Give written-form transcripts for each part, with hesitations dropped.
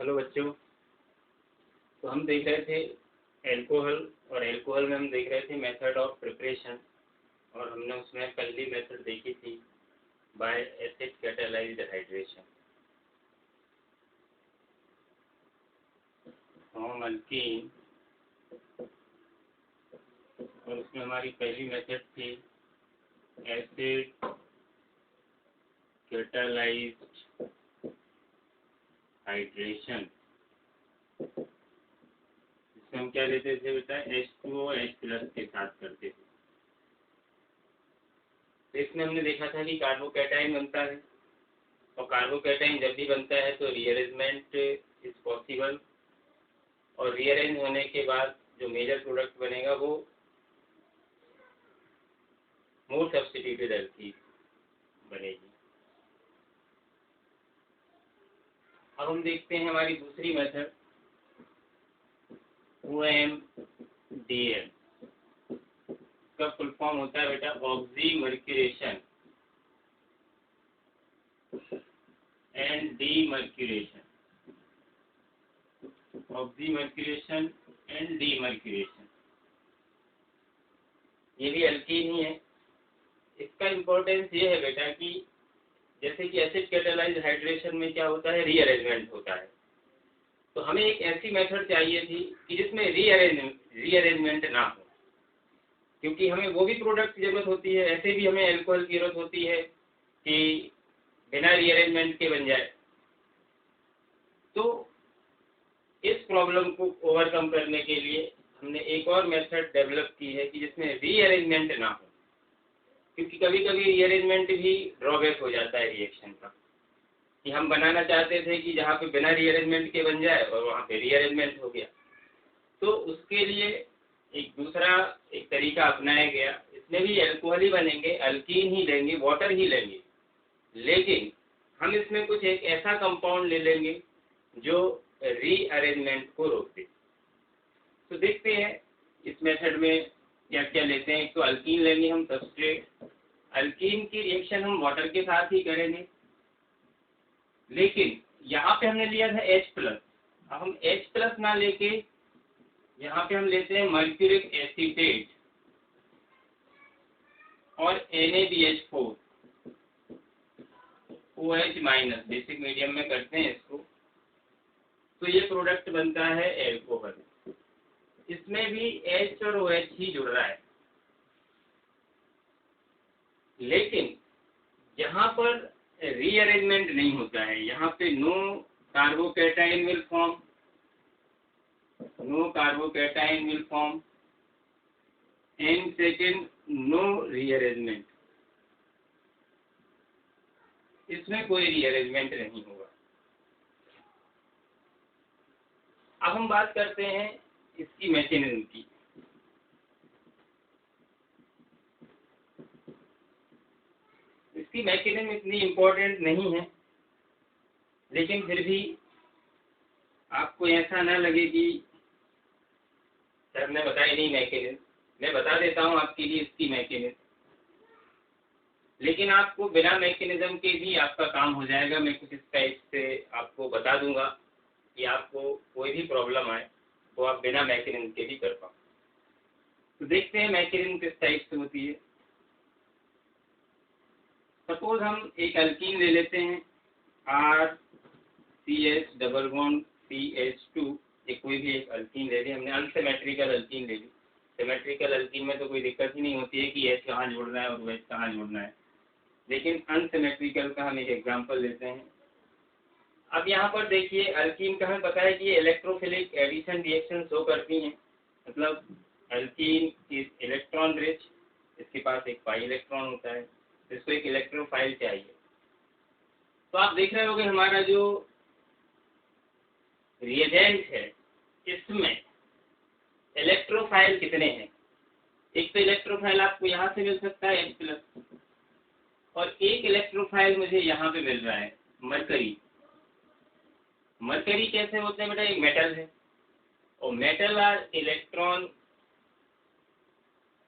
Hello बच्चों। तो हम देख रहे थे एल्कोहल, और एल्कोहल में हम देख रहे थे मेथड ऑफ प्रिपरेशन, और हमने उसमें पहली मेथड देखी थी बाय एसिड कैटालाइज्ड हाइड्रेशन। हम अल्कीन, और उसमें हमारी पहली मेथड थी एसिड कैटालाइज्ड हाइड्रेशन। इसमें हम क्या लेते थे बेटा, H2O H+ के साथ करते थे। तो इसमें हमने देखा था कि कार्बोकैटाइन बनता है, और कार्बोकैटाइन जब भी बनता है तो रीअरेंजमेंट इज पॉसिबल, और रीअरेंज होने के बाद जो मेजर प्रोडक्ट बनेगा वो मोर सब्स्टिट्यूटेड एल्कीन बनेगी। अब हम देखते हैं हमारी दूसरी मेथड OMDM। इसका फुल फॉर्म होता है बेटा oxymercuration and demercuration. Oxymercuration and demercuration, ये भी एल्कीन ही है। इसका इम्पोर्टेंस ये है बेटा कि जैसे कि एसिड कैटालाइज्ड हाइड्रेशन में क्या होता है, रीअरेंजमेंट होता है। तो हमें एक ऐसी मेथड चाहिए थी कि जिसमें रीअरेंजमेंट ना हो, क्योंकि हमें वो भी प्रोडक्ट की जरूरत होती है, ऐसे भी हमें एल्कोहल की जरूरत होती है कि बिना रीअरेंजमेंट के बन जाए। तो इस प्रॉब्लम को ओवरकम करने के लिए हमने एक और मेथड डेवलप की है कि जिसमें रीअरेंजमेंट ना हो, क्योंकि कभी कभी रीअरेंजमेंट भी ड्रॉबैक हो जाता है रिएक्शन का, कि हम बनाना चाहते थे कि जहाँ पे बिना रीअरेंजमेंट के बन जाए और वहाँ पे रीअरेंजमेंट हो गया। तो उसके लिए एक दूसरा तरीका अपनाया गया। इसमें भी एल्कोहल ही बनेंगे, अल्कीन ही लेंगे, वाटर ही लेंगे, लेकिन हम इसमें कुछ एक ऐसा कंपाउंड ले लेंगे जो रीअरेंजमेंट को रोक दे। तो देखते हैं इस मेथड में क्या क्या लेते हैं। तो अल्कीन लेंगे हम सबस्ट्रेट, अल्कीन की रिएक्शन हम वाटर के साथ ही करेंगे, लेकिन यहाँ पे हमने लिया था H+। अब हम H+ ना लेके यहाँ पे हम लेते हैं मर्क्यूरिक एसीटेट और NaBH4 OH-, बेसिक मीडियम में करते हैं इसको। तो ये प्रोडक्ट बनता है एल्कोहल। इसमें भी H और OH ही जुड़ रहा है, लेकिन यहाँ पर रीअरेंजमेंट नहीं होता है। यहाँ पे no carbocation will form, no carbocation will form, and second no rearrangement. इसमें कोई रीअरेंजमेंट नहीं होगा। अब हम बात करते हैं इसकी मैकेनिज्म की। इसकी मैकेनिज्म इतनी इम्पोर्टेंट नहीं है, लेकिन फिर भी आपको ऐसा ना लगे कि सर ने बताई नहीं मैकेनिज्म। मैं बता देता हूँ आपके लिए इसकी मैकेनिज्म, लेकिन आपको बिना मैकेनिज्म के भी आपका काम हो जाएगा। मैं कुछ इस टाइप से आपको बता दूंगा कि आपको कोई भी प्रॉब्लम आए तो आप बिना मैकेनिज्म के भी कर पाओ। तो देखते हैं मैकेनिज्म किस टाइप से होती है। सपोज हम एक अल्कीन ले लेते हैं RCH∬CH2। ये कोई भी एक अल्कीन ले ली हमने, अनसिमेट्रिकल अल्कीन ले ली। सिमेट्रिकल अल्कीन में तो कोई दिक्कत ही नहीं होती है कि H कहाँ जोड़ना है और OH कहाँ जोड़ना है, लेकिन अनसिमेट्रिकल का हम एक एग्जांपल लेते हैं। अब यहाँ पर देखिए अल्कीन का हमें पता है कि ये इलेक्ट्रोफिलिक एडिशन रिएक्शन शो करती हैं, मतलब अल्कीन इज इलेक्ट्रॉन रिच, इसके पास एक पाई इलेक्ट्रॉन होता है, इसको एक इलेक्ट्रोफाइल चाहिए। तो आप देख रहे होंगे हमारा जो रिएजेंट है इसमें इलेक्ट्रोफाइल कितने हैं। एक तो इलेक्ट्रोफाइल आपको यहाँ से मिल सकता है H+, और एक इलेक्ट्रोफाइल मुझे यहाँ पे मिल रहा है मरकरी। मरकरी कैसे होते हैं बेटा, एक मेटल है, और मेटल आर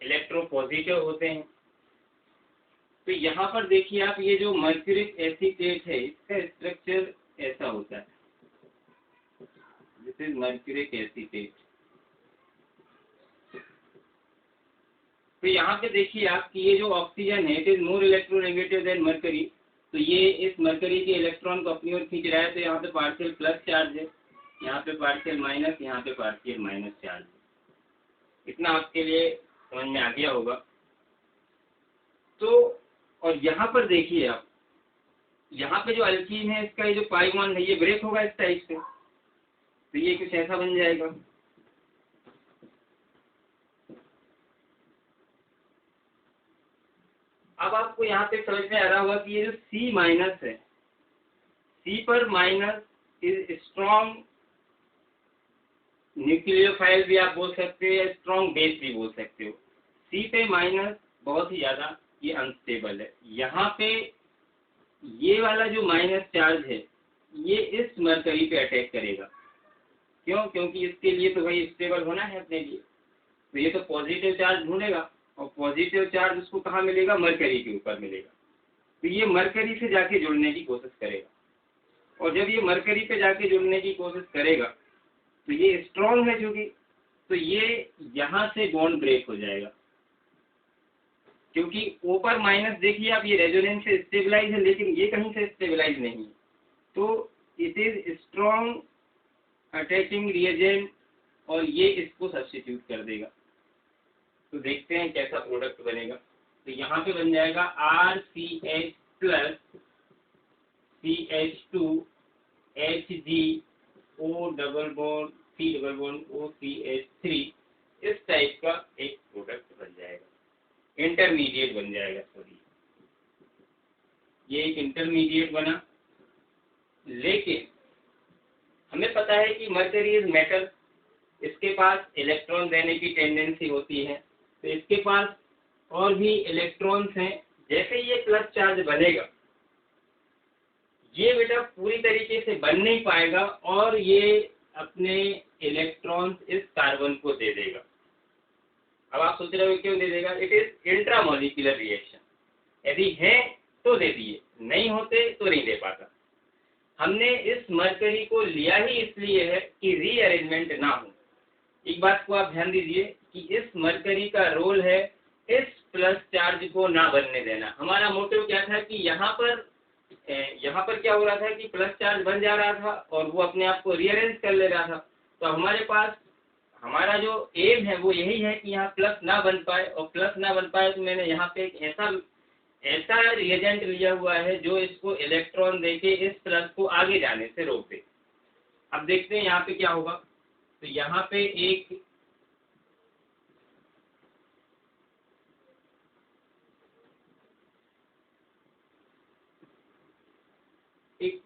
इलेक्ट्रोपॉजिटिव होते हैं। तो यहाँ पर देखिए आप, ये जो मर्क्यूरिक एसीटेट है इसका स्ट्रक्चर ऐसा होता है। Sulphuric acetate. तो यहाँ पे देखिए आप कि ये जो ऑक्सीजन है it is more electronegative than mercury. तो ये इस मरकरी के इलेक्ट्रॉन को अपनी ओर खींच रहा है, तो यहाँ पे पार्शियल प्लस चार्ज है, यहाँ पे पार्शियल माइनस, यहाँ पे पार्शियल माइनस चार्ज है। इतना आपके लिए समझ में आ गया होगा। तो और यहाँ पर देखिए आप, यहाँ पे जो अल्कीन है इसका ये जो पाई बॉन्ड है ये ब्रेक होगा इस टाइप से, तो ये कुछ ऐसा बन जाएगा। अब आपको यहाँ पे समझ में आ रहा होगा कि ये जो C माइनस है, C पर माइनस इज स्ट्रॉन्ग न्यूक्लियोफाइल भी आप बोल सकते हो या स्ट्रॉन्ग बेस भी बोल सकते हो। C पे माइनस बहुत ही ज़्यादा ये अनस्टेबल है। यहाँ पे ये वाला जो माइनस चार्ज है ये इस मरकरी पे अटैक करेगा। क्यों? क्योंकि इसके लिए तो भाई स्टेबल होना है अपने लिए, तो ये तो पॉजिटिव चार्ज ढूंढेगा और पॉजिटिव चार्ज उसको कहाँ मिलेगा? मरकरी के ऊपर मिलेगा। तो ये मरकरी से जाके जुड़ने की कोशिश करेगा और जब ये मरकरी पे जाके जुड़ने की कोशिश करेगा तो ये स्ट्रॉन्ग है चूंकि, तो ये यहाँ से बॉन्ड ब्रेक हो जाएगा। क्योंकि ऊपर माइनस देखिए आप ये रेजोनेंस से स्टेबलाइज है लेकिन ये कहीं से स्टेबलाइज नहीं है, तो it is strong attacking reagent और ये इसको सब्स्टिट्यूट कर देगा। तो देखते हैं कैसा प्रोडक्ट बनेगा। तो यहाँ पे बन जाएगा RCH plus CH2 HgO double bond C double bond OCH3, इस टाइप का एक प्रोडक्ट बन जाएगा, इंटरमीडिएट बन जाएगा। सॉरी, ये एक इंटरमीडिएट बना। लेकिन हमें पता है कि मर्करी इज मेटल, इसके पास इलेक्ट्रॉन देने की टेंडेंसी होती है, तो इसके पास और भी इलेक्ट्रॉन्स हैं। जैसे ये प्लस चार्ज बनेगा ये बेटा पूरी तरीके से बन नहीं पाएगा और ये अपने इलेक्ट्रॉन्स इस कार्बन को दे देगा। अब आप सोच रहे हो क्यों दे देगा? इट इज इंट्रामॉलिक्यूलर रिएक्शन, यदि है तो दे दिए, नहीं होते तो नहीं दे पाता। हमने इस मरकरी को लिया ही इसलिए है कि रीअरेंजमेंट ना हो। एक बात को आप ध्यान दीजिए कि इस मरकरी का रोल है इस प्लस चार्ज को ना बनने देना। हमारा मोटिव क्या था कि यहाँ पर क्या हो रहा था कि प्लस चार्ज बन जा रहा था और वो अपने आप को रीअरेंज कर ले रहा था। तो हमारे पास हमारा जो एम है वो यही है कि यहाँ प्लस ना बन पाए, और प्लस ना बन पाए तो मैंने यहाँ पे एक ऐसा रिएजेंट लिया हुआ है जो इसको इलेक्ट्रॉन देके इस प्लस को आगे जाने से रोक दे। अब देखते हैं यहाँ पे क्या होगा। तो यहाँ पे एक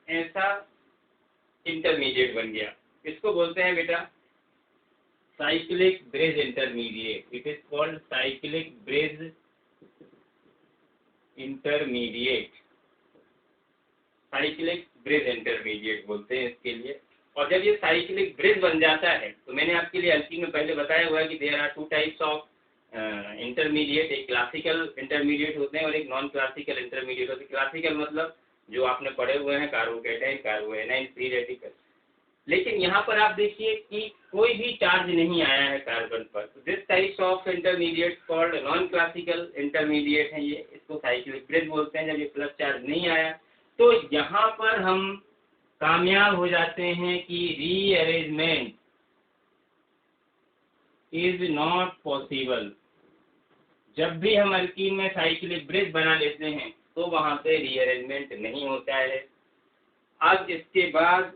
ऐसा इंटरमीडिएट बन गया, इसको बोलते हैं बेटा cyclic bridge intermediate. It is called cyclic bridge intermediate, cyclic bridge intermediate बोलते हैं इसके लिए। और जब ये साइक्लिक ब्रिज बन जाता है तो मैंने आपके लिए अल्कीन में पहले बताया हुआ है कि there are two types of intermediate. एक क्लासिकल इंटरमीडिएट होते हैं और एक नॉन क्लासिकल इंटरमीडिएट होते हैं। क्लासिकल मतलब जो आपने पढ़े हुए हैं कार्बोकेटाइन, कार्बोएनाइन, फ्री रेडिकल। लेकिन यहाँ पर आप देखिए कि कोई भी चार्ज नहीं आया है कार्बन पर। This types of intermediate called non classical intermediate है ये, इसको साइक्लिक ब्रिज बोलते हैं। जब ये प्लस चार्ज नहीं आया तो यहाँ पर हम कामयाब हो जाते हैं कि रीअरेंजमेंट इज नॉट पॉसिबल। जब भी हम अल्कीन में साइक्लिक ब्रिज बना लेते हैं तो वहाँ पे रीअरेंजमेंट नहीं होता है। अब इसके बाद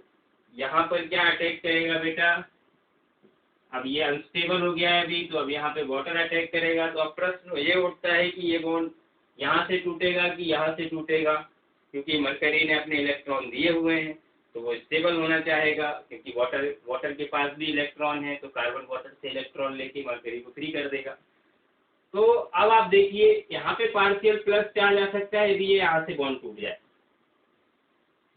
यहाँ पर क्या अटैक करेगा बेटा? अब ये अनस्टेबल हो गया है अभी, तो अब यहाँ पे वाटर अटैक करेगा। तो अब प्रश्न ये उठता है कि ये बॉन्ड यहाँ से टूटेगा कि यहाँ से टूटेगा, क्योंकि मरकरी ने अपने इलेक्ट्रॉन दिए हुए हैं तो वो स्टेबल होना चाहेगा, क्योंकि वाटर के पास भी इलेक्ट्रॉन है तो कार्बन वाटर से इलेक्ट्रॉन लेके मरकरी को फ्री कर देगा। तो अब आप देखिए यहाँ पे पार्शियल प्लस चार्ज आ सकता है यदि ये यहाँ से बॉन्ड टूट जाए,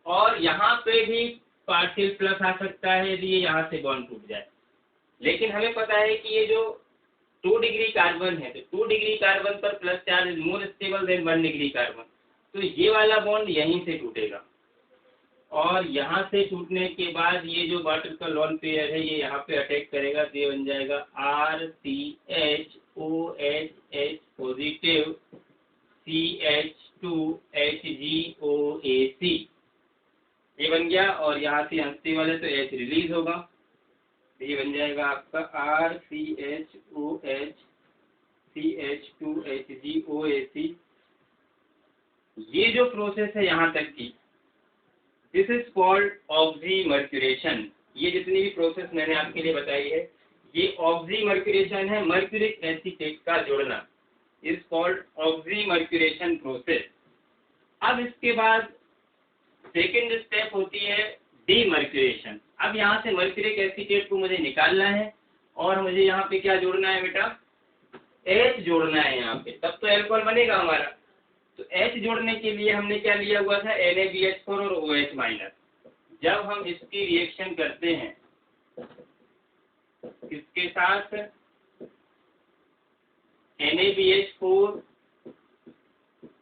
और यहाँ पे भी पार्शियल प्लस आ सकता है यदि ये यहाँ से बॉन्ड टूट जाए। लेकिन हमें पता है कि ये जो 2 डिग्री कार्बन है तो 2 डिग्री कार्बन पर plus charge is more stable then 1 degree carbon, तो ये वाला बॉन्ड यहीं से टूटेगा और यहाँ से टूटने के बाद ये जो वाटर का लॉन पेयर है ये यहाँ पे अटैक करेगा, तो ये बन जाएगा RCHOH पॉजिटिव CH2HgOAC, ये बन गया। और यहाँ से हंसते वाले तो H रिलीज होगा, तो ये बन जाएगा आपका RCHOH CH2HgOAC। ये जो प्रोसेस है यहाँ तक की, दिस इज कॉल्ड ऑक्सीमर्क्यूरेशन। ये जितनी भी प्रोसेस मैंने आपके लिए बताई है ये ऑक्सीमर्क्यूरेशन है, मर्क्यूरिक एसीटेट का जोड़ना, इज कॉल्ड ऑक्सीमर्क्यूरेशन प्रोसेस। अब इसके बाद सेकेंड स्टेप होती है डीमर्क्यूरेशन। अब यहाँ से मर्क्यूरिक एसीटेट को मुझे निकालना है और मुझे यहाँ पे क्या जोड़ना है बेटा, H जोड़ना है यहाँ पे, तब तो एल्कोहल बनेगा हमारा। तो H जोड़ने के लिए हमने क्या लिया हुआ था, NaBH4 और OH माइनस। जब हम इसकी रिएक्शन करते हैं किसके साथ, NaBH4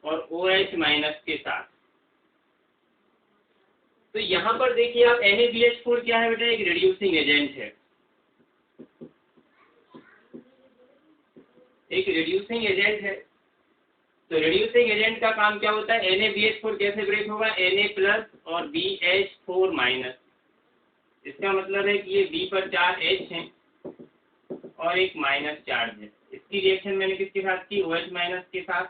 और OH माइनस के साथ, तो यहाँ पर देखिए आप NaBH4 क्या है बेटा, एक रिड्यूसिंग एजेंट है, एक रिड्यूसिंग एजेंट है। तो रिड्यूसिंग एजेंट का काम क्या होता है, NaBH4 कैसे ब्रेक होगा, Na प्लस और BH4 माइनस। इसका मतलब है कि ये B पर 4 H हैं और एक माइनस चार्ज है। इसकी रिएक्शन मैंने किसके साथ की, OH माइनस के साथ।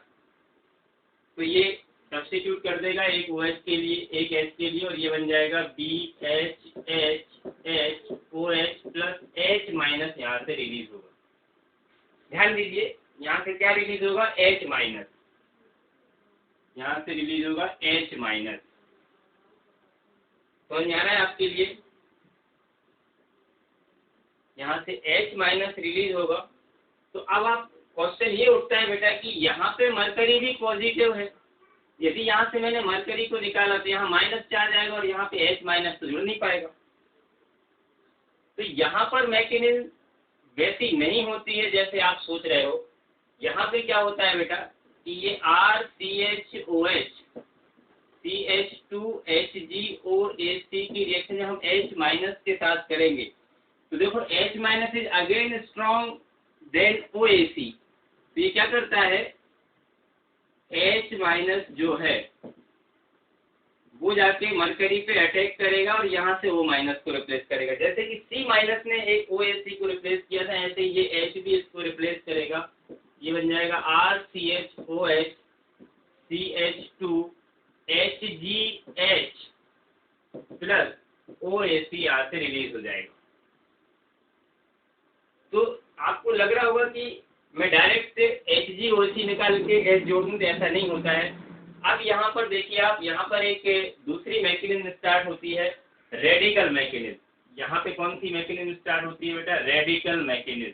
तो ये सब्स्टिट्यूट कर देगा, एक OH के लिए एक H के लिए, और ये बन जाएगा BHHHOH प्लस H माइनस यहाँ से रिलीज होगा। ध्यान दीजिए यहाँ से क्या रिलीज होगा, H माइनस, यहाँ से रिलीज होगा H माइनस। तो यहाँ है आपके लिए, यहाँ से H माइनस रिलीज होगा। तो अब आप क्वेश्चन ये उठता है बेटा कि यहाँ पे मरकरी भी पॉजिटिव है, यदि यहाँ से मैंने मरकरी को निकाला तो यहाँ माइनस चार्ज आएगा और यहाँ पे H माइनस तो जुड़ नहीं पाएगा। तो यहाँ पर मैकेनिज्म वैसी नहीं होती है जैसे आप सोच रहे हो। यहाँ पे क्या होता है बेटा कि ये RCHOH CH2HgOAC की रिएक्शन जब हम H माइनस के साथ करेंगे तो देखो H minus is again strong than OAC। तो ये क्या करता है, H माइनस जो है वो जाके मरकरी पे अटैक करेगा और यहाँ से O माइनस को रिप्लेस करेगा। जैसे कि C माइनस ने एक OAC को रिप्लेस किया था, ऐसे ये H भी इसको रिप्लेस करेगा। ये बन जाएगा RCHOH CH2HgH प्लस OAC यहाँ से रिलीज हो जाएगा। तो आपको लग रहा होगा कि मैं डायरेक्ट से HgOC निकाल के H जोड़ दूं, तो ऐसा नहीं होता है। अब यहाँ पर देखिए आप, यहाँ पर एक दूसरी मैकेनिज्म स्टार्ट होती है, रेडिकल मैकेनिज्म। यहाँ पे कौन सी मैकेनिज्म स्टार्ट होती है बेटा, रेडिकल मैकेनिज्म।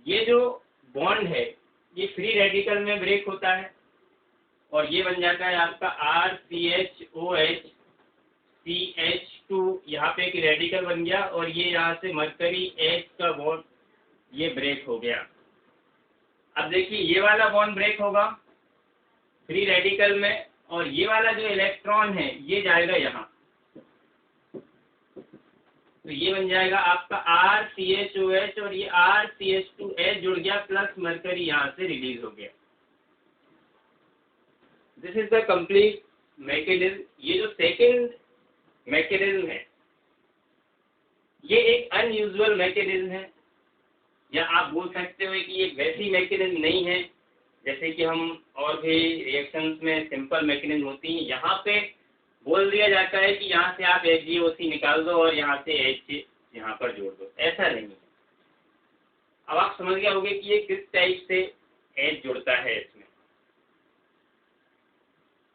ये जो बॉन्ड है ये फ्री रेडिकल में ब्रेक होता है और ये बन जाता है आपका RCHOH CH2, यहाँ पे एक रेडिकल बन गया और ये यहाँ से मरकरी H का बॉन्ड ये ब्रेक हो गया। अब देखिए ये वाला बॉन्ड ब्रेक होगा फ्री रेडिकल में और ये वाला जो इलेक्ट्रॉन है ये जाएगा यहाँ, तो ये बन जाएगा आपका RCHOH और ये RCH2H जुड़ गया प्लस मरकरी यहाँ से रिलीज हो गया। This is the complete mechanism. ये जो सेकेंड मैकेनिज्म है ये एक अनयूजुअल मैकेनिज्म है, या आप बोल सकते हो कि ये वैसी मैकेनिज्म नहीं है जैसे कि हम और भी रिएक्शंस में सिंपल मैकेनिज्म होती हैं। यहाँ पे बोल दिया जाता है कि यहाँ से आप HgOC निकाल दो और यहाँ से H यहाँ पर जोड़ दो, ऐसा नहीं है। अब आप समझ गए होंगे कि ये किस टाइप से H जुड़ता है इसमें।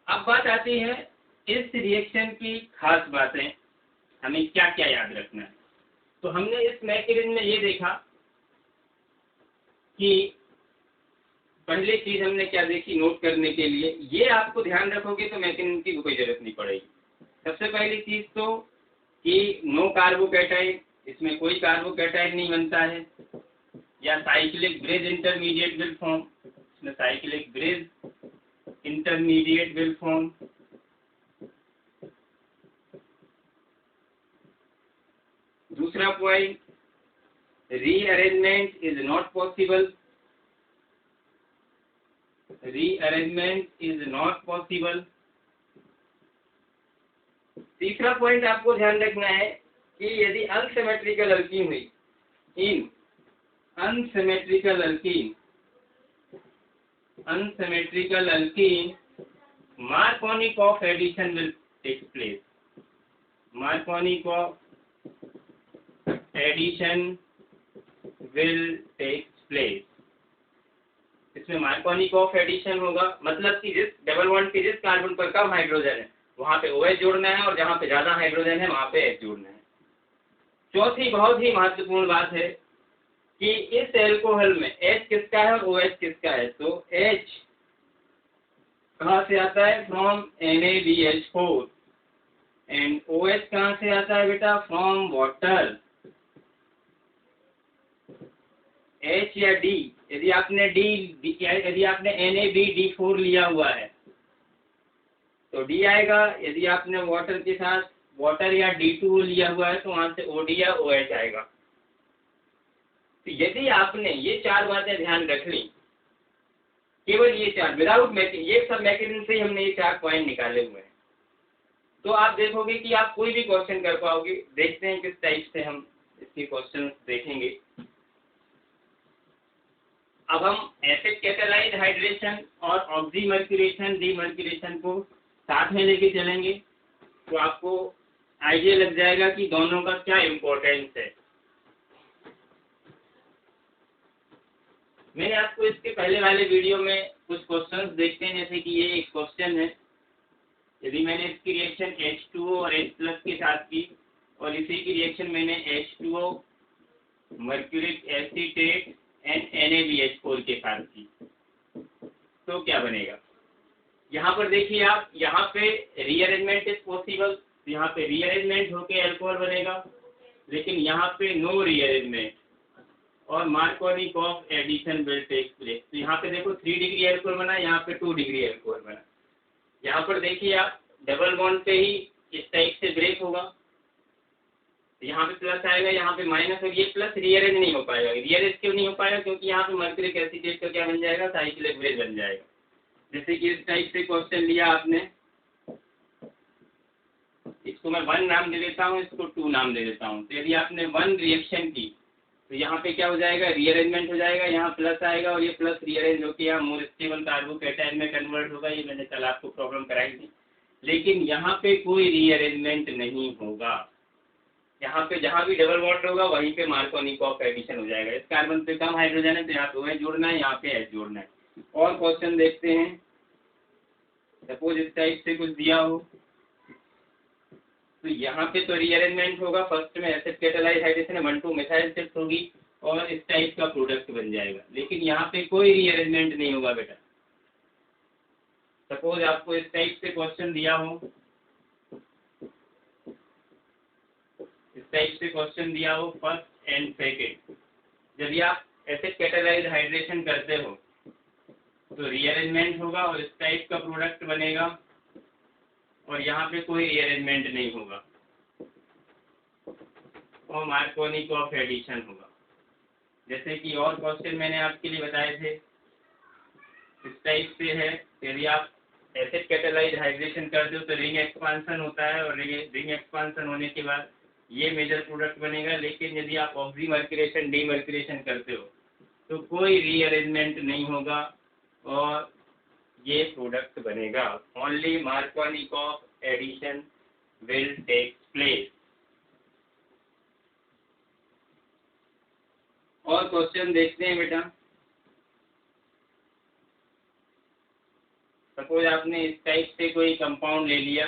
अब बात आती है इस रिएक्शन की खास बातें, हमें क्या क्या याद रखना है। तो हमने इस मैकेनिज्म में ये देखा कि पहली चीज हमने क्या देखी नोट करने के लिए, ये आपको ध्यान रखोगे तो मैकेनिज्म की कोई जरूरत नहीं पड़ेगी। सबसे पहली चीज तो कि नो कार्बोकैटायन, इसमें कोई कार्बोकैटायन नहीं बनता है, या cyclic bridge intermediate will form, इसमें cyclic bridge intermediate will form. दूसरा point, rearrangement is not possible, rearrangement is not possible. तीसरा पॉइंट आपको ध्यान रखना है कि यदि अनसिमेट्रिकल अल्कीन हुई, in unsymmetrical alkene, Marconi of addition will take place. Marconi of addition will take place. इसमें मार्कोनी ऑफ एडिशन होगा, मतलब कि जिस डबल बॉन्ड के जिस कार्बन पर कम हाइड्रोजन है वहां पे OH जोड़ना है और जहां पे ज्यादा हाइड्रोजन है वहां पे H जोड़ना है। चौथी बहुत ही महत्वपूर्ण बात है कि इस एल्कोहल में H किसका है और OH किसका है। तो H कहाँ से आता है? फ्रॉम NaBH4 एंड OH कहाँ से आता है बेटा? From water. H या D, यदि आपने NaBD4 लिया हुआ है तो D आएगा, यदि आपने वाटर के साथ वाटर या D2 लिया हुआ है तो वहां से OD या OH आएगा। तो यदि आपने ये चार बातें ध्यान रख ली, केवल ये चार, विदाउट मैकिंग, ये सब मैकेनिज्म से हमने ये चार पॉइंट निकाले हुए हैं, तो आप देखोगे कि आप कोई भी क्वेश्चन कर पाओगे। देखते हैं किस टाइप से हम इसके क्वेश्चन देखेंगे। अब हम एसिड कैटालाइज्ड हाइड्रेशन और ऑक्सीमर्क्यूरेशन डीमर्क्यूरेशन को साथ में लेके चलेंगे, तो आपको आइडिया लग जाएगा कि दोनों का क्या इम्पोर्टेंस है। मैंने आपको इसके पहले वाले वीडियो में कुछ क्वेश्चंस देखते हैं, जैसे कि ये एक क्वेश्चन है, यदि मैंने इसकी रिएक्शन H2O और H+ के साथ की और इसी की रिएक्शन मैंने H2O mercuric acetate and NaBH4 के साथ की, तो क्या बनेगा। यहाँ पर देखिए आप, यहाँ पे रीअरेंजमेंट इज पॉसिबल, यहाँ पे रीअरेंजमेंट होके अल्कोहल बनेगा, लेकिन यहाँ पे नो रीअरेंजमेंट और Markovnikov of addition will take place. तो यहाँ पे देखो 3 डिग्री अल्कोहल बना, यहाँ पे 2 डिग्री अल्कोहल बना। यहाँ पर देखिए आप, डबल बॉन्ड पे ही इस टाइप से ब्रेक होगा, यहाँ पे प्लस आएगा, यहाँ पे माइनस, और ये प्लस रीअरेंज नहीं हो पाएगा। रीअरेंज क्यों नहीं हो पाएगा? क्योंकि यहाँ पे मर्क्यूरिक एसीटेट का क्या बन जाएगा? साइक्लिक ब्रेक बन जाएगा। जैसे कि इस टाइप से क्वेश्चन लिया आपने, इसको मैं 1 नाम दे देता हूँ, इसको 2 नाम दे देता हूँ। तो यदि आपने 1 रिएक्शन की तो यहाँ पे क्या हो जाएगा? रीअरेंजमेंट हो जाएगा, यहाँ प्लस आएगा और ये प्लस रीअरेंज होकर यहाँ मोर स्टेबल कार्बोकैटायन में कन्वर्ट होगा। ये मैंने कल आपको प्रॉब्लम कराई थी, लेकिन यहाँ पे कोई रीअरेंजमेंट नहीं होगा। यहाँ पे जहाँ भी डबल बॉन्ड होगा वहीं पे मार्कोनी ऑफ एडिशन हो जाएगा। इस कार्बन पे कम हाइड्रोजन है तो यहाँ पे OH जोड़ना है, यहाँ पे H जोड़ना है। और क्वेश्चन देखते हैं, सपोज इस टाइप से कुछ दिया हो, तो यहाँ पे तो रीअरेंजमेंट होगा। फर्स्ट में acid catalysed hydration 1,2 methyl shift होगी और इस टाइप का प्रोडक्ट बन जाएगा, लेकिन यहाँ पे कोई रीअरेंजमेंट नहीं होगा बेटा। सपोज आपको इस टाइप से क्वेश्चन दिया हो, इस टाइप से क्वेश्चन दिया हो फर्स्ट एंड सेकेंड, यदि आप एसिड कैटालाइज्ड हाइड्रेशन करते हो तो रीअरेंजमेंट होगा और इस टाइप का प्रोडक्ट बनेगा और यहाँ पे कोई रीअरेंजमेंट नहीं होगा और मार्कोनी ऑफ एडिशन होगा। जैसे कि और क्वेश्चन मैंने आपके लिए बताए थे, इस टाइप से है, यदि आप एसिड कैटालाइज्ड हाइड्रेशन करते हो तो रिंग एक्सपांसन होता है और रिंग एक्सपांसन होने के बाद ये मेजर प्रोडक्ट बनेगा, लेकिन यदि आप ऑक्सीमर्क्यूरेशन डीमर्क्यूरेशन करते हो तो कोई रीअरेंजमेंट नहीं होगा और ये प्रोडक्ट बनेगा। Only Markovnikov of addition will take place. और क्वेश्चन देखते हैं बेटा। सपोज आपने इस टाइप से कोई कंपाउंड ले लिया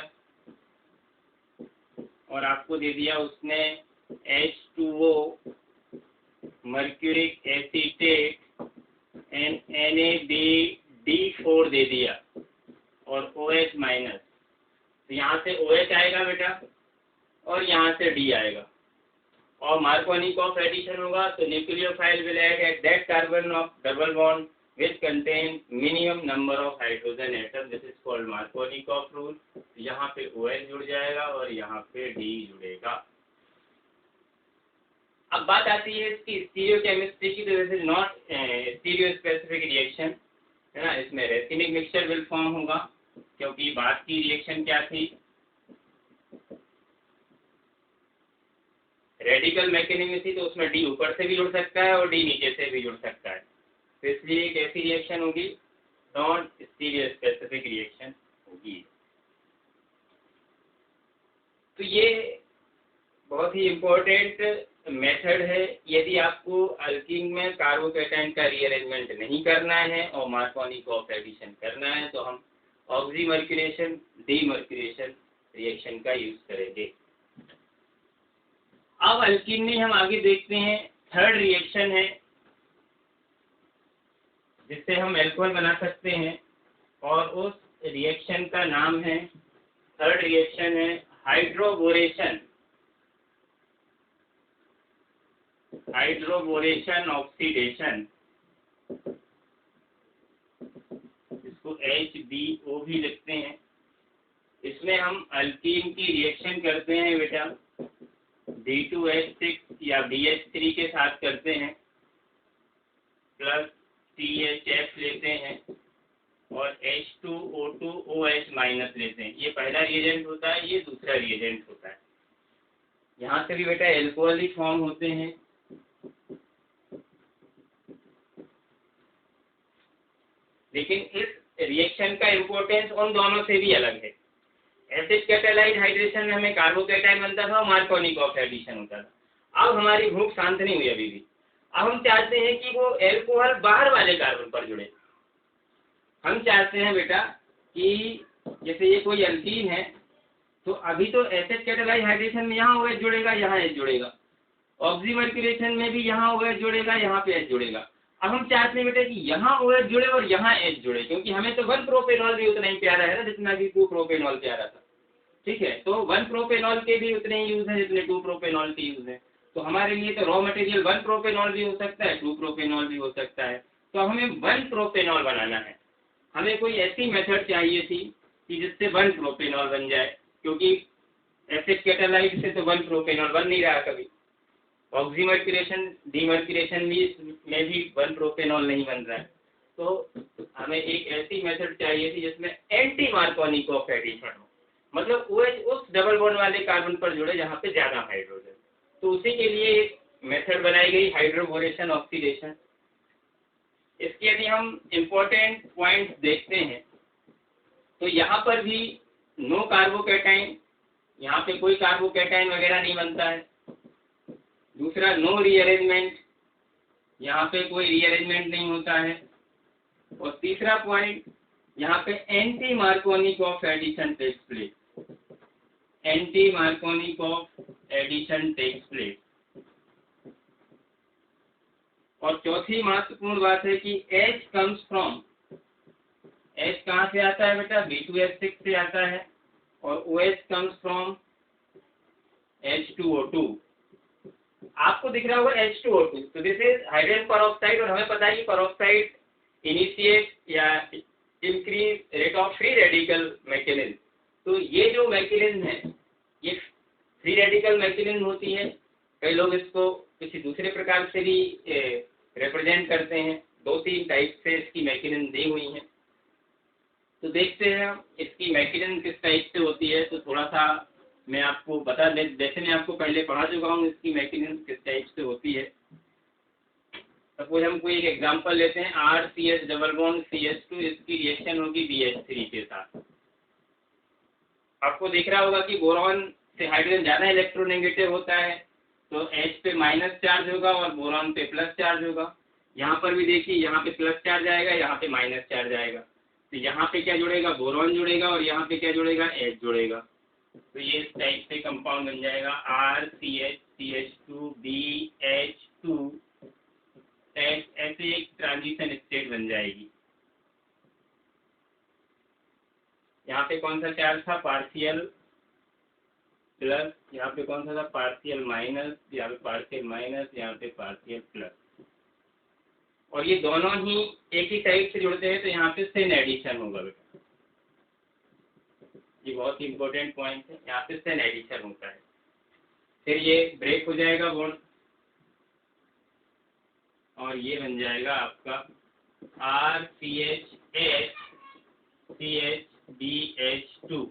और आपको दे दिया उसने H2O mercuric acetate and NaBD4 दे दिया और OH माइनस, तो यहाँ से OH आएगा बेटा और यहाँ से D आएगा और मार्कोनी ऑफ एडिशन होगा। तो nucleophile will add at that carbon of double bond which contain minimum number of hydrogen atom, this is called Marconi of rule। यहाँ पे OH जुड़ जाएगा और यहाँ पे D जुड़ेगा। अब बात आती है इसकी स्टीरियोकेमिस्ट्री की, तो this is not stereo specific reaction, है ना। इसमें रेसिनिक मिक्सचर विल फॉर्म होगा, क्योंकि बाद की रिएक्शन क्या थी, रेडिकल मैकेनिज्म थी, तो उसमें डी ऊपर से भी जुड़ सकता है और डी नीचे से भी जुड़ सकता है। तो इसलिए एक ऐसी रिएक्शन होगी नॉन स्टीरियो स्पेसिफिक रिएक्शन होगी। तो ये बहुत ही इम्पोर्टेंट मेथड है। यदि आपको अल्कीन में कार्बोकैटायन का रीअरेंजमेंट नहीं करना है और मार्कोनी ऑफ एडिशन करना है, तो हम ऑक्सीमर्क्यूरेशन डीमर्क्यूरेशन रिएक्शन का यूज करेंगे। अब अल्कीन में हम आगे देखते हैं थर्ड रिएक्शन है जिससे हम एल्कोहल बना सकते हैं, और उस रिएक्शन का नाम है, थर्ड रिएक्शन है हाइड्रोबोरेशन, हाइड्रोबोरेशन ऑक्सीडेशन, इसको HBO भी लिखते हैं। इसमें हम अल्कीन की रिएक्शन करते हैं बेटा D2H6 या BH3 के साथ करते हैं, प्लस CHF लेते हैं और H2O2OH माइनस लेते हैं। ये पहला रिएजेंट होता है, ये दूसरा रिएजेंट होता है। यहाँ से भी बेटा एल्कोहल ही फॉर्म होते हैं। लेकिन इस रिएक्शन का इम्पोर्टेंस उन दोनों से भी अलग है। एसिड कैटालाइज हाइड्रेशन में हमें कार्बोकैटायन बनता था और मार्कोनी ऑफ एडिशन होता था। अब हमारी भूख शांत नहीं हुई अभी भी, अब हम चाहते हैं कि वो एल्कोहल बाहर वाले कार्बन पर जुड़े। हम चाहते हैं बेटा कि जैसे ये कोई अल्कीन है, तो अभी तो एसिड कैटालाइज हाइड्रेशन में यहाँ OH जुड़ेगा, यहाँ H जुड़ेगा, ऑक्सीमर्क्यूरेशन में भी यहाँ OH जुड़ेगा, यहाँ पे H जुड़ेगा। अब हम चाहते हैं बेटा कि यहाँ OH जुड़े और यहाँ H जुड़े, क्योंकि हमें तो 1 प्रोपेनॉल भी उतना ही प्यारा है ना जितना कि 2 प्रोपेनॉल प्यारा था। ठीक है, तो 1 प्रोपेनॉल के भी उतने ही यूज है जितने 2 प्रोपेनॉल के यूज है। तो हमारे लिए तो रॉ मटेरियल 1 प्रोपेनॉल भी हो सकता है, 2 प्रोपेनॉल भी हो सकता है। तो हमें 1 प्रोपेनॉल बनाना है। हमें कोई ऐसी मेथड चाहिए थी कि जिससे 1 प्रोपेनॉल बन जाए, क्योंकि एसिड कैटालाइट से तो 1 प्रोपेनॉल बन नहीं रहा कभी। ऑक्सीमर्क्यूरेशन डीमर्क्यूरेशन में भी 1 प्रोपेनॉल नहीं बन रहा है। तो हमें एक ऐसी मेथड चाहिए थी जिसमें एंटी मार्कोनी ऑफ एडिशन हो, मतलब OH उस डबल बॉन्ड वाले कार्बन पर जुड़े जहाँ पे ज्यादा हाइड्रोजन। तो उसी के लिए एक मेथड बनाई गई हाइड्रोबोरेशन ऑक्सीडेशन। इसके यदि हम इम्पोर्टेंट पॉइंट्स देखते हैं, तो यहाँ पर भी नो कार्बोकैटायन, यहाँ पे कोई कार्बोकैटायन वगैरह नहीं बनता है। दूसरा नो रीअरेंजमेंट, यहाँ पे कोई रीअरेंजमेंट नहीं होता है। और तीसरा पॉइंट, यहाँ पे anti Markovnikov of addition takes place, anti Markovnikov of addition takes place. और चौथी महत्वपूर्ण बात है कि H कम्स फ्रॉम, H कहाँ से आता है बेटा, B2H6 से आता है, और OH कम्स फ्रॉम H2O2। आपको दिख रहा होगा H2O2, तो दिस इज हाइड्रोजन परऑक्साइड, और हमें पता है कि परऑक्साइड इनिशिएट या increase rate of free radical mechanism. तो ये जो मैकेनिज्म है ये फ्री रेडिकल मैकेनिज्म होती है। कई लोग इसको किसी दूसरे प्रकार से भी रिप्रेजेंट करते हैं। 2-3 टाइप से इसकी मैकेनिज्म दी हुई है। तो देखते हैं इसकी मैकेनिज्म किस टाइप से होती है। तो थोड़ा सा मैं आपको बता दे, जैसे मैं आपको पहले पढ़ा चुका हूँ इसकी मैकेनिज्म किस टाइप से होती है। सपोज हम कोई एक एग्जांपल लेते हैं, RCH डबल बॉन्ड CH2, इसकी रिएक्शन होगी BH3 के साथ। आपको दिख रहा होगा कि बोरॉन से हाइड्रोजन ज्यादा इलेक्ट्रोनेगेटिव होता है, तो H पे माइनस चार्ज होगा और बोरॉन पे प्लस चार्ज होगा। यहाँ पर भी देखिए, यहाँ पे प्लस चार्ज आएगा, यहाँ पे माइनस चार्ज आएगा। तो यहाँ पे क्या जुड़ेगा, बोरॉन जुड़ेगा, और यहाँ पे क्या जुड़ेगा, H जुड़ेगा। तो ये इस टाइप से कंपाउंड बन जाएगा RCH CH2 BH2, ऐसे एक ट्रांजिशन स्टेट बन जाएगी। यहाँ पे कौन सा चार्ज था, पार्शियल प्लस, यहाँ पे कौन सा था, पार्शियल माइनस, यहाँ पे पार्शियल माइनस, यहाँ पे पार्शियल प्लस। और ये दोनों ही एक ही टाइप से जुड़ते हैं, तो यहाँ पे सेन एडिशन होगा बेटा। ये बहुत ही इंपॉर्टेंट पॉइंट है, यहाँ पे सेन एडिशन होता है। फिर ये ब्रेक हो जाएगा बॉन्ड, और ये बन जाएगा आपका RCH2CH2।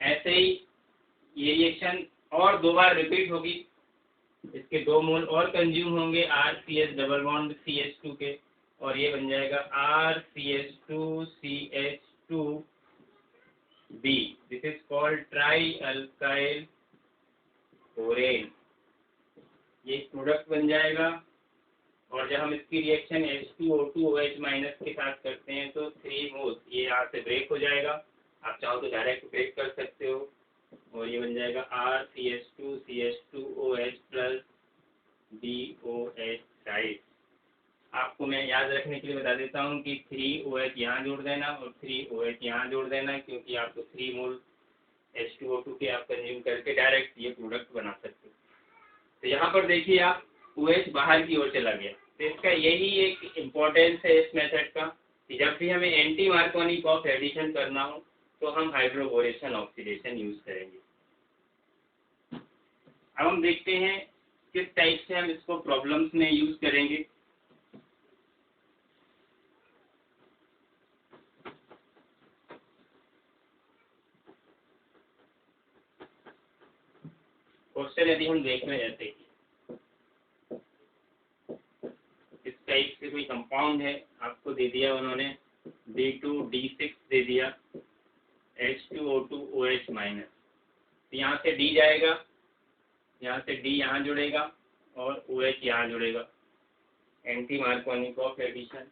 ऐसे ही ये रिएक्शन और 2 बार रिपीट होगी, इसके 2 मोल और कंज्यूम होंगे RCH डबल बॉन्ड CH2 के, और ये बन जाएगा RCH2CH2B। This is called try alkyl borane. ये प्रोडक्ट बन जाएगा। और जब हम इसकी रिएक्शन H2O2OH माइनस के साथ करते हैं तो 3 मोल्स ये यहाँ से ब्रेक हो जाएगा। आप चाहो तो डायरेक्ट ब्रेक कर सकते हो, और ये बन जाएगा RCH2CH2OH प्लस BOH साइड। आपको मैं याद रखने के लिए बता देता हूँ कि 3OH यहाँ जोड़ देना और 3OH यहाँ जोड़ देना, क्योंकि आपको 3 मोल H2O2 के आप कंज्यूम करके डायरेक्ट ये प्रोडक्ट बना सकते हो। तो यहाँ पर देखिए आप OH बाहर की ओर चला गया। तो इसका यही एक इम्पोर्टेंस है इस मेथड का कि जब भी हमें एंटी मार्कोनी कॉफ एडिशन करना हो तो हम हाइड्रोबोरेशन ऑक्सीडेशन यूज करेंगे। अब हम देखते हैं किस टाइप से हम इसको प्रॉब्लम्स में यूज करेंगे। क्वेश्चन यदि हम देख रहे हैं जैसे कि इस टाइप से कोई कंपाउंड है, आपको दे दिया उन्होंने D2D6 दे दिया H2O2OH माइनस। यहाँ से D जाएगा, यहाँ से D यहाँ जुड़ेगा और OH यहाँ जुड़ेगा, एंटी मार्कोनी कॉफ एडिशन।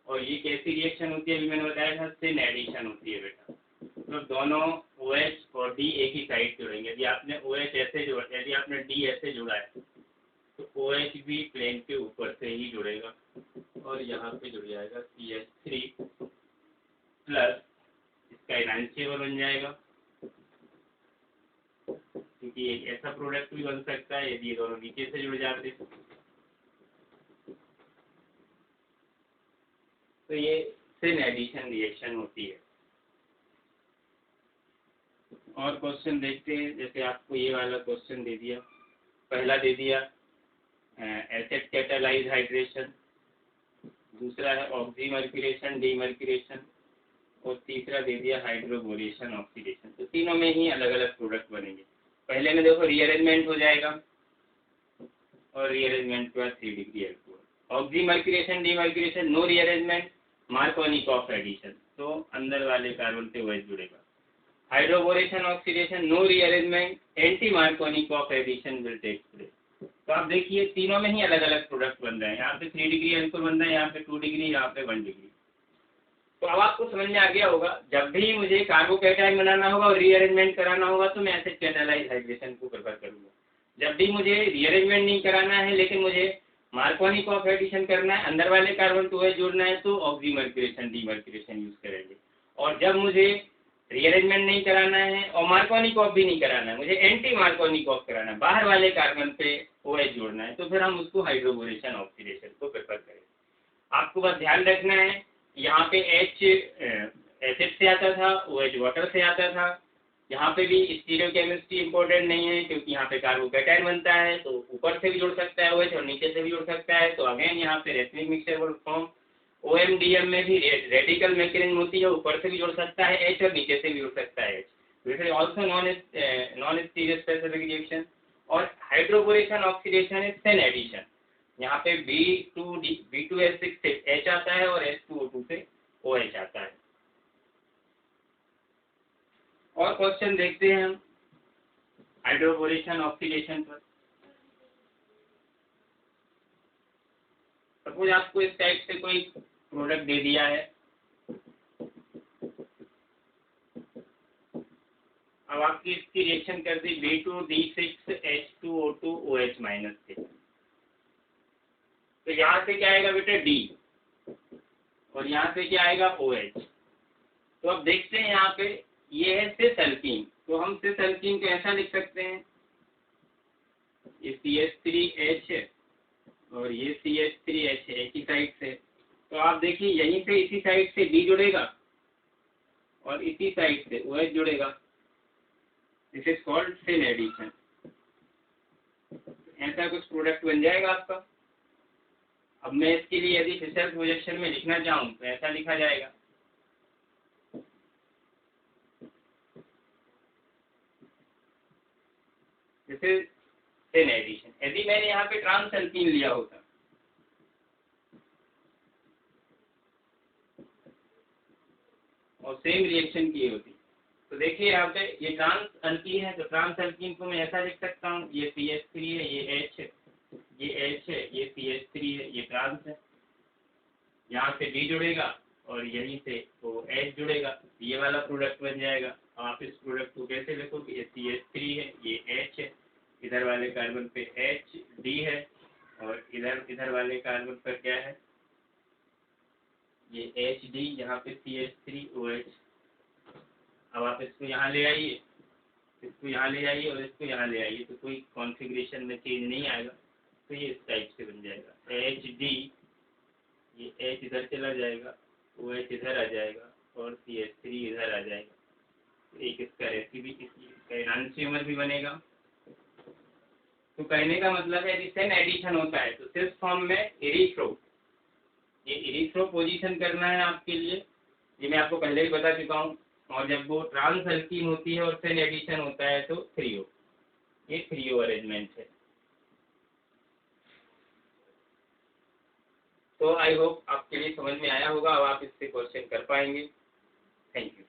और ये कैसी रिएक्शन होती है, अभी मैंने बताया था सिन एडिशन होती है बेटा। तो दोनों OH और D एक ही साइड जुड़ेंगे। यदि आपने OH ऐसे जोड़ा, यदि आपने D ऐसे जोड़ा है तो OH भी प्लेन के ऊपर से ही जुड़ेगा और यहाँ पे जुड़ जाएगा CH3 प्लस इसका इनैंशिएबल बन जाएगा, क्योंकि एक ऐसा प्रोडक्ट भी बन सकता है यदि ये दोनों नीचे से जुड़ जाते। तो ये सिन एडिशन रिएक्शन होती है। और क्वेश्चन देखते हैं, जैसे आपको ये वाला क्वेश्चन दे दिया, पहला दे दिया एसिड कैटालाइज हाइड्रेशन, दूसरा है ऑक्सीमर्क्यूरेशन डीमर्क्यूरेशन, और तीसरा दे दिया हाइड्रोबोरेशन ऑक्सीडेशन। तो तीनों में ही अलग अलग प्रोडक्ट बनेंगे। पहले में देखो रीअरेंजमेंट हो जाएगा और रीअरेंजमेंट के बाद 3 degree alcohol. Oxymercuration demercuration no rearrangement, Markovnikov addition, तो अंदर वाले कार्बन से OH जुड़ेगा। Hydroboration oxidation no rearrangement, anti Markovnikov addition will take place. तो आप देखिए तीनों में ही अलग अलग प्रोडक्ट बन रहे हैं। यहाँ पे 3 डिग्री अल्कोहल बन रहा है, यहाँ पे 2 डिग्री, यहाँ पे 1 डिग्री। तो अब आपको समझ में आ गया होगा, जब भी मुझे कार्बोकैटायन बनाना होगा और रीअरेंजमेंट कराना होगा तो मैं एसिड कैटालाइज हाइड्रेशन को प्रेफर करूंगा। जब भी मुझे रीअरेंजमेंट नहीं कराना है लेकिन मुझे मार्कोनी कॉफ एडिशन करना है, अंदर वाले कार्बन को OH जोड़ना है, तो ऑक्सीमर्क्यूरेशन डीमर्क्यूरेशन यूज करेंगे। और जब मुझे रीअरेंजमेंट नहीं कराना है और मार्कोनी कॉफ भी नहीं कराना है, मुझे एंटी मार्कोनी कॉफ कराना है, बाहर वाले कार्बन पे OH जोड़ना है, तो फिर हम उसको हाइड्रोबोरेशन ऑक्सीडेशन को प्रेफर करेंगे। आपको बस ध्यान रखना है, यहाँ पे H एसिड से आता था, OH वाटर से आता था। यहाँ पे भी स्टीरियोकेमिस्ट्री इंपॉर्टेंट नहीं है, क्योंकि यहाँ पे कार्बोकैटायन बनता है तो ऊपर से भी जुड़ सकता है OH और नीचे से भी जुड़ सकता है। तो अगेन यहाँ पे रेथनिक मिक्सचर फॉर्म OMDM में भी रेडिकल मैकेनिज्म होती है, ऊपर से भी जुड़ सकता है H और नीचे से भी जुड़ सकता है H। This is also non stereospecific reaction. और hydroboration oxidation is syn addition. यहाँ पे B2S6 से H आता है और H2O2 से OH आता है। और क्वेश्चन देखते हैं हम हाइड्रोबोरेशन ऑक्सीडेशन पर। सपोज आपको इस टाइप से कोई प्रोडक्ट दे दिया है, अब आपकी इसकी रिएक्शन कर दी B2D6H2O2OH माइनस से। तो यहाँ से क्या आएगा बेटा D और यहाँ से क्या आएगा OH। तो अब देखते हैं यहाँ पे ये है सिस अल्कीन। तो हम सिस अल्कीन को ऐसा लिख सकते हैं, ये CH3H है और ये CH3H है एक ही साइड से। तो आप देखिए यहीं से इसी साइड से D जुड़ेगा और इसी साइड से OH जुड़ेगा। This is called syn addition. ऐसा कुछ प्रोडक्ट बन जाएगा आपका। अब मैं इसके लिए यदि फिशर प्रोजेक्शन में लिखना चाहूँ तो ऐसा लिखा जाएगा। जैसे सेन एडिशन, यदि मैंने यहाँ पे ट्रांस अल्कीन लिया होता और सेम रिएक्शन की होती, तो देखिए यहाँ पे ये ट्रांस अल्कीन है, तो ट्रांस अल्कीन को मैं ऐसा लिख सकता हूँ, ये CH3 है, ये H है, ये H है, ये CH3 है, ये ट्रांस है, यहाँ से D जुड़ेगा और यहीं से वो H जुड़ेगा, ये वाला प्रोडक्ट बन जाएगा। आप इस प्रोडक्ट को कैसे लिखोगे, ये CH3 है, ये H है, इधर वाले कार्बन पे H D है और इधर वाले कार्बन पर क्या है, ये HD, यहाँ पे CH3OH। अब आप इसको यहाँ ले आइए, इसको यहाँ ले आइए और इसको यहाँ ले आइए, तो कोई कॉन्फ़िगरेशन में चेंज नहीं आएगा। तो ये इस टाइप से बन जाएगा HD, ये H इधर चला जाएगा, OH इधर आ जाएगा और CH3 इधर आ जाएगा। तो एक इसका रेसिपी, इसका एनांशियोमर भी बनेगा। तो कहने का मतलब है यदि सेन एडिशन होता है तो सिर्फ फॉर्म में इरीथ्रो, ये इरीथ्रो पोजीशन करना है आपके लिए, ये मैं आपको पहले ही बता चुका हूँ। और जब वो ट्रांस अल्कीन होती है और सेन एडिशन होता है तो थ्रियो, ये थ्रियो अरेंजमेंट है। तो आई होप आपके लिए समझ में आया होगा, अब आप इससे क्वेश्चन कर पाएंगे। Thank you.